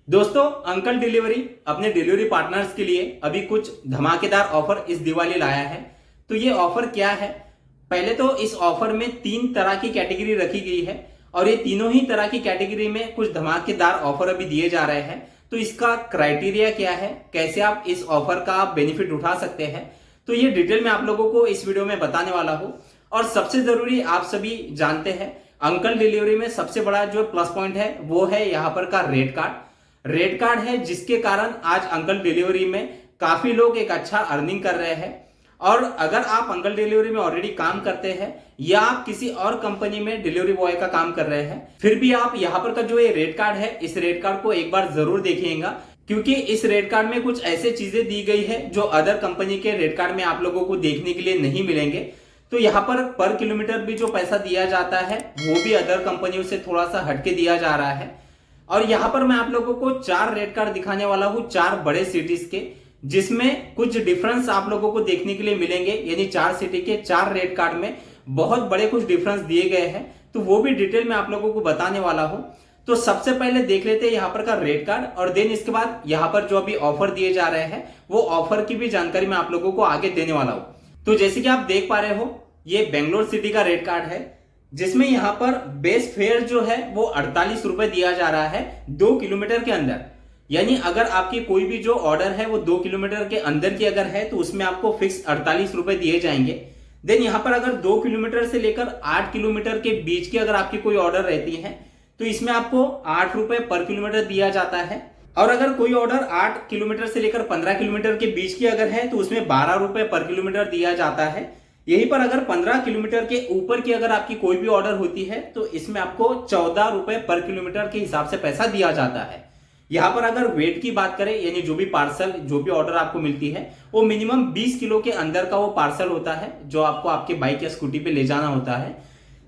दोस्तों, uncle delivery अपने delivery partners के लिए अभी कुछ धमाकेदार ऑफर इस दिवाली लाया है। तो ये ऑफर क्या है? पहले तो इस ऑफर में 3 तरह की कैटेगरी रखी गई है और ये तीनों ही तरह की कैटेगरी में कुछ धमाकेदार ऑफर अभी दिए जा रहे हैं। तो इसका क्राइटेरिया क्या है, कैसे आप इस ऑफर का बेनिफिट उठा सकते हैं, तो ये डिटेल में आप लोगों को इस वीडियो में बताने वाला हूं। और सबसे जरूरी, आप सभी जानते हैं अंकल डिलीवरी में सबसे बड़ा जो प्लस पॉइंट है वो है यहाँ पर का रेट कार्ड है, जिसके कारण आज अंकल डिलीवरी में काफी लोग एक अच्छा अर्निंग कर रहे हैं। और अगर आप अंकल डिलीवरी में ऑलरेडी काम करते हैं या आप किसी और कंपनी में डिलीवरी बॉय का काम कर रहे हैं, फिर भी आप यहाँ पर का जो ये रेट कार्ड है, इस रेट कार्ड को एक बार जरूर देखिएगा, क्योंकि इस रेट कार्ड में कुछ ऐसे चीजें दी गई है जो अदर कंपनी के रेट कार्ड में आप लोगों को देखने के लिए नहीं मिलेंगे। तो यहाँ पर किलोमीटर भी जो पैसा दिया जाता है वो भी अदर कंपनियों से थोड़ा सा हटके दिया जा रहा है। और यहाँ पर मैं आप लोगों को 4 रेट कार्ड दिखाने वाला हूँ, 4 बड़े सिटीज के, जिसमें कुछ डिफरेंस आप लोगों को देखने के लिए मिलेंगे। यानी 4 सिटी के 4 रेट कार्ड में बहुत बड़े कुछ डिफरेंस दिए गए हैं, तो वो भी डिटेल में आप लोगों को बताने वाला हूँ। तो सबसे पहले देख लेते हैं यहाँ पर का रेट कार्ड, और देन इसके बाद यहाँ पर जो अभी ऑफर दिए जा रहे हैं वो ऑफर की भी जानकारी मैं आप लोगों को आगे देने वाला हूँ। तो जैसे कि आप देख पा रहे हो, ये बेंगलोर सिटी का रेट कार्ड है, जिसमें यहाँ पर बेस फेयर जो है वो 48 रुपए दिया जा रहा है 2 किलोमीटर के अंदर। यानी अगर आपकी कोई भी जो ऑर्डर है वो 2 किलोमीटर के अंदर की अगर है तो उसमें आपको फिक्स 48 रुपए दिए जाएंगे। देन यहाँ पर अगर 2 किलोमीटर से लेकर 8 किलोमीटर के बीच की अगर आपकी कोई ऑर्डर रहती है तो इसमें आपको 8 रुपए पर किलोमीटर दिया जाता है। और अगर कोई ऑर्डर 8 किलोमीटर से लेकर 15 किलोमीटर के बीच की अगर है तो उसमें 12 रुपए पर किलोमीटर दिया जाता है। यहीं पर अगर 15 किलोमीटर के ऊपर की अगर आपकी कोई भी ऑर्डर होती है तो इसमें आपको 14 रुपए पर किलोमीटर के हिसाब से पैसा दिया जाता है। यहाँ पर अगर वेट की बात करें, यानी जो भी पार्सल, जो भी ऑर्डर आपको मिलती है वो मिनिमम 20 किलो के अंदर का वो पार्सल होता है, जो आपको आपके बाइक या स्कूटी पे ले जाना होता है।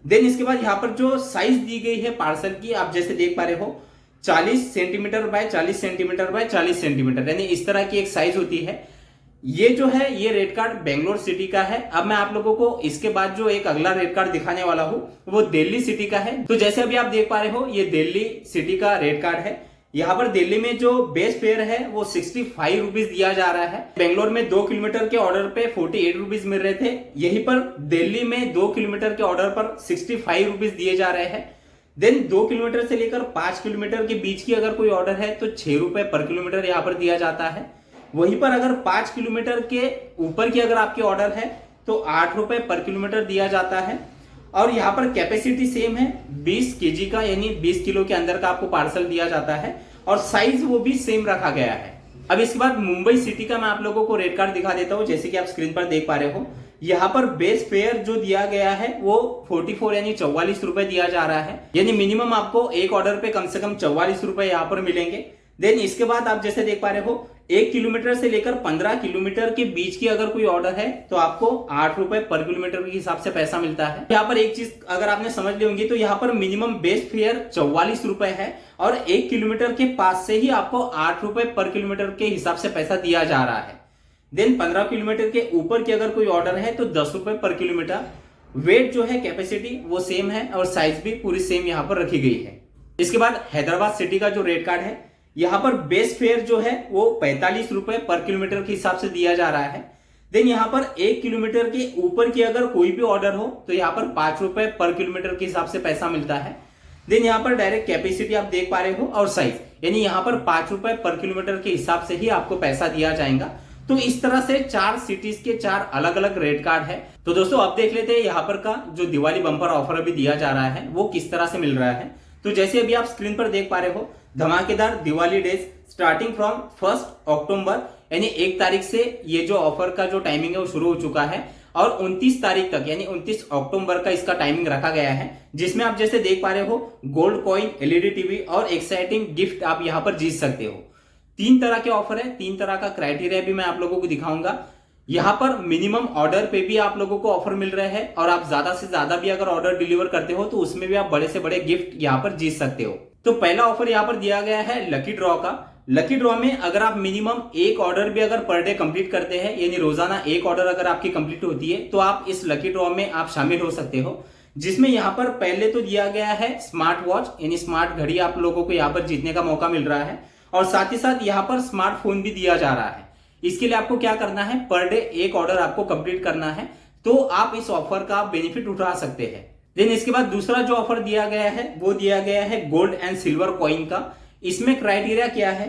देन इसके बाद यहाँ पर जो साइज दी गई है पार्सल की, आप जैसे देख पा रहे हो 40 centimetre bye 40 centimetre bye 40 centimetre, यानी इस तरह की एक साइज होती है। ये जो है ये रेट कार्ड बेंगलोर सिटी का है। अब मैं आप लोगों को इसके बाद जो एक अगला रेट कार्ड दिखाने वाला हूं वो दिल्ली सिटी का है। तो जैसे अभी आप देख पा रहे हो, ये दिल्ली सिटी का रेट कार्ड है। यहाँ पर दिल्ली में जो बेस फेयर है वो 65 रुपीज दिया जा रहा है। बेंगलोर में 2 किलोमीटर के ऑर्डर पे 48 रुपीज मिल रहे थे, यहीं पर दिल्ली में 2 किलोमीटर के ऑर्डर पर 65 रुपीज दिए जा रहे हैं। देन 2 किलोमीटर से लेकर 5 किलोमीटर के बीच की अगर कोई ऑर्डर है तो 6 रुपए पर किलोमीटर यहाँ पर दिया जाता है। वहीं पर अगर 5 किलोमीटर के ऊपर की अगर आपकी ऑर्डर है तो 8 रुपए पर किलोमीटर दिया जाता है। और यहाँ पर कैपेसिटी सेम है 20 केजी का, यानी 20 किलो के अंदर का आपको पार्सल दिया जाता है, और साइज वो भी सेम रखा गया है। अब इसके बाद मुंबई सिटी का मैं आप लोगों को रेट कार्ड दिखा देता हूँ। जैसे कि आप स्क्रीन पर देख पा रहे हो, यहाँ पर बेस फेयर जो दिया गया है वो 44 यानी 44 रुपए दिया जा रहा है। यानी मिनिमम आपको एक ऑर्डर पे कम से कम 44 रुपए यहाँ पर मिलेंगे। देन इसके बाद आप जैसे देख पा रहे हो, 1 किलोमीटर से लेकर 15 किलोमीटर के बीच की अगर कोई ऑर्डर है तो आपको 8 रुपए पर किलोमीटर के हिसाब से पैसा मिलता है। यहाँ पर एक चीज अगर आपने समझ ली होंगी, तो यहाँ पर मिनिमम बेस फेयर 44 रुपए है और 1 किलोमीटर के पास से ही आपको 8 रुपए पर किलोमीटर के हिसाब से पैसा दिया जा रहा है। देन 15 किलोमीटर के ऊपर की अगर कोई ऑर्डर है तो 10 रुपए पर किलोमीटर। वेट जो है, कैपेसिटी वो सेम है और साइज भी पूरी सेम यहाँ पर रखी गई है। इसके बाद हैदराबाद सिटी का जो रेट कार्ड है, यहाँ पर बेस फेयर जो है वो 45 रुपए पर किलोमीटर के हिसाब से दिया जा रहा है। देन यहाँ पर 1 किलोमीटर के ऊपर की अगर कोई भी ऑर्डर हो तो यहाँ पर 5 रुपए पर किलोमीटर के हिसाब से पैसा मिलता है। देन यहाँ पर डायरेक्ट कैपेसिटी आप देख पा रहे हो और साइज, यानी यहाँ पर 5 रुपए पर किलोमीटर के हिसाब से ही आपको पैसा दिया जाएगा। तो इस तरह से 4 सिटीज के 4 अलग अलग रेट कार्ड है। तो दोस्तों अब देख लेते हैं यहाँ पर का जो दिवाली बम्पर ऑफर अभी दिया जा रहा है वो किस तरह से मिल रहा है। तो जैसे अभी आप स्क्रीन पर देख पा रहे हो, धमाकेदार दिवाली डेज स्टार्टिंग फ्रॉम 1 अक्टूबर, यानी 1 तारीख से ये जो ऑफर का जो टाइमिंग है वो शुरू हो चुका है और 29 तारीख तक यानी 29 अक्टूबर का इसका टाइमिंग रखा गया है, जिसमें आप जैसे देख पा रहे हो गोल्ड कॉइन, एलईडी टीवी और एक्साइटिंग गिफ्ट आप यहाँ पर जीत सकते हो। 3 तरह के ऑफर है, 3 तरह का क्राइटेरिया भी मैं आप लोगों को दिखाऊंगा। यहाँ पर मिनिमम ऑर्डर पे भी आप लोगों को ऑफर मिल रहे हैं और आप ज्यादा से ज्यादा भी अगर ऑर्डर डिलीवर करते हो तो उसमें भी आप बड़े से बड़े गिफ्ट यहाँ पर जीत सकते हो। तो पहला ऑफर यहाँ पर दिया गया है लकी ड्रॉ का। लकी ड्रॉ में अगर आप मिनिमम 1 ऑर्डर भी अगर पर डे कंप्लीट करते हैं, यानी रोजाना 1 ऑर्डर अगर आपकी कंप्लीट होती है तो आप इस लकी ड्रॉ में आप शामिल हो सकते हो, जिसमें यहाँ पर पहले तो दिया गया है स्मार्ट वॉच, यानी स्मार्ट घड़ी आप लोगों को यहाँ पर जीतने का मौका मिल रहा है। और साथ ही साथ यहाँ पर स्मार्टफोन भी दिया जा रहा है। इसके लिए आपको क्या करना है, पर डे एक ऑर्डर आपको कंप्लीट करना है, तो आप इस ऑफर का बेनिफिट उठा सकते हैं। देन इसके बाद दूसरा जो ऑफर दिया गया है वो दिया गया है गोल्ड एंड सिल्वर कॉइन का। इसमें क्राइटेरिया क्या है,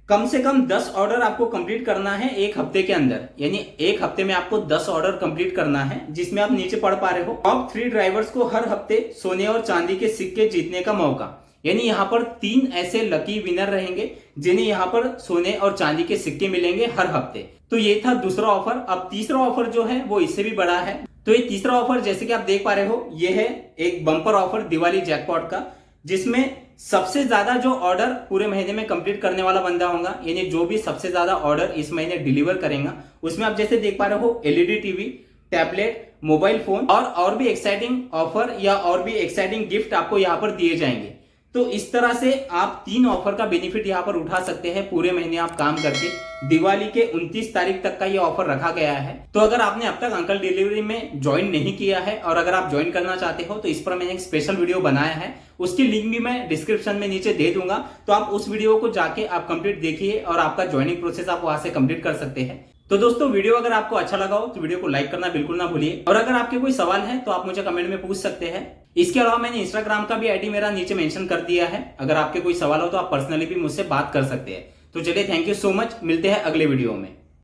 कम से कम 10 ऑर्डर आपको कंप्लीट करना है एक हफ्ते के अंदर, यानी एक हफ्ते में आपको 10 ऑर्डर कंप्लीट करना है, जिसमें आप नीचे पढ़ पा रहे हो टॉप 3 ड्राइवर्स को हर हफ्ते सोने और चांदी के सिक्के जीतने का मौका। यानी यहाँ पर 3 ऐसे लकी विनर रहेंगे जिन्हें यहाँ पर सोने और चांदी के सिक्के मिलेंगे हर हफ्ते। तो ये था दूसरा ऑफर। अब तीसरा ऑफर जो है वो इससे भी बड़ा है। तो ये तीसरा ऑफर जैसे कि आप देख पा रहे हो, ये है एक बम्पर ऑफर दिवाली जैकपॉट का, जिसमें सबसे ज्यादा जो ऑर्डर पूरे महीने में कंप्लीट करने वाला बंदा होगा, यानी जो भी सबसे ज्यादा ऑर्डर इस महीने डिलीवर करेगा, उसमें आप जैसे देख पा रहे हो LED TV, tablet, mobile phone और भी एक्साइटिंग ऑफर या और भी एक्साइटिंग गिफ्ट आपको यहाँ पर दिए जाएंगे। तो इस तरह से आप 3 ऑफर का बेनिफिट यहाँ पर उठा सकते हैं पूरे महीने आप काम करके। दिवाली के 29 तारीख तक का ये ऑफर रखा गया है। तो अगर आपने अब तक अंकल डिलीवरी में ज्वाइन नहीं किया है और अगर आप ज्वाइन करना चाहते हो तो इस पर मैंने एक स्पेशल वीडियो बनाया है, उसकी लिंक भी मैं डिस्क्रिप्शन में नीचे दे दूंगा। तो आप उस वीडियो को जाके आप कंप्लीट देखिए और आपका ज्वाइनिंग प्रोसेस आप वहां से कंप्लीट कर सकते हैं। तो दोस्तों वीडियो अगर आपको अच्छा लगा हो तो वीडियो को लाइक करना बिल्कुल ना भूलिए, और अगर आपके कोई सवाल है तो आप मुझे कमेंट में पूछ सकते हैं। इसके अलावा मैंने इंस्टाग्राम का भी आईडी मेरा नीचे मेंशन कर दिया है, अगर आपके कोई सवाल हो तो आप पर्सनली भी मुझसे बात कर सकते हैं। तो चलिए, थैंक यू सो मच, मिलते हैं अगले वीडियो में।